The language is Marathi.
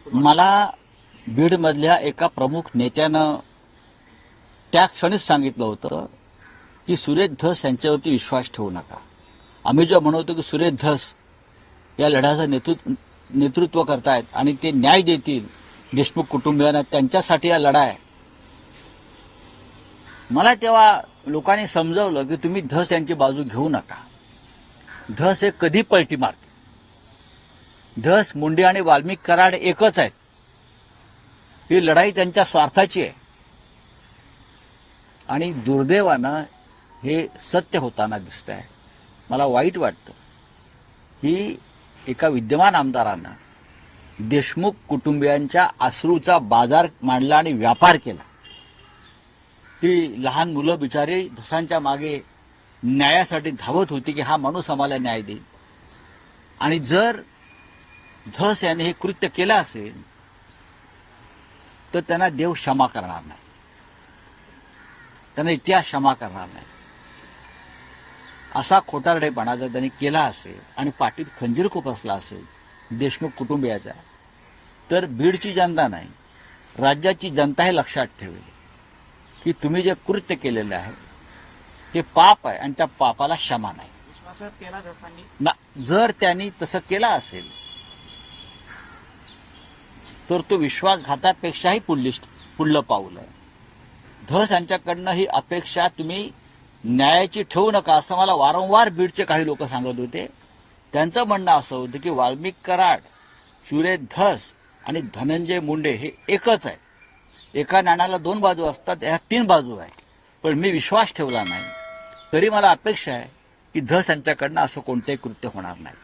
मला बीडमधल्या एका प्रमुख नेत्यानं त्या क्षणीच सांगितलं होतं की सुरेश धस यांच्यावरती विश्वास ठेवू नका. आम्ही जो म्हणतो की सुरेश धस या लढ्याचं नेतृत्व करतायत आणि ते न्याय देतील देशमुख कुटुंबियांना, त्यांच्यासाठी हा लढा आहे. मला तेव्हा लोकांनी समजावलं की तुम्ही धस यांची बाजू घेऊ नका. धस हे कधी पलटी मारते. धस, मुंडे आणि वाल्मिक कराड एकच आहेत. ही लढाई त्यांच्या स्वार्थाची आहे आणि दुर्दैवानं हे सत्य होताना दिसत आहे. मला वाईट वाटतं की एका विद्यमान आमदारानं देशमुख कुटुंबियांच्या अश्रूचा बाजार मांडला आणि व्यापार केला. ती लहान मुलं बिचारी धसांच्या मागे न्यायासाठी धावत होती की हा माणूस आम्हाला न्याय देईल. आणि जर धस याने हे कृत्य केलं असेल तर त्यांना देव क्षमा करणार नाही, त्यांना इतिहास क्षमा करणार नाही. असा खोटारडेपणा जर त्यांनी केला असेल आणि पाठीत खंजीर खुपसला असेल देशमुख कुटुंबियाचा, तर बीडची जनता नाही, राज्याची जनता हे लक्षात ठेवेल की तुम्ही जे कृत्य केलेलं आहे ते पाप आहे आणि त्या पापाला क्षमा नाही. विश्वासघात केला धसांनी. जर त्यांनी तसं केलं असेल तर तो विश्वासघातापेक्षाही पुढलं पाऊल आहे. धस यांच्याकडनं ही अपेक्षा तुम्ही न्यायाची ठेवू नका असं मला वारंवार बीडचे काही लोक सांगत होते. त्यांचं म्हणणं असं होतं की वाल्मिक कराड, सुरेश धस आणि धनंजय मुंडे हे एकच आहे. एका नाण्याला दोन बाजू असतात, या तीन बाजू आहे. पण मी विश्वास ठेवला नाही. तरी मला अपेक्षा आहे की धस यांच्याकडनं असं कोणतंही कृत्य होणार नाही.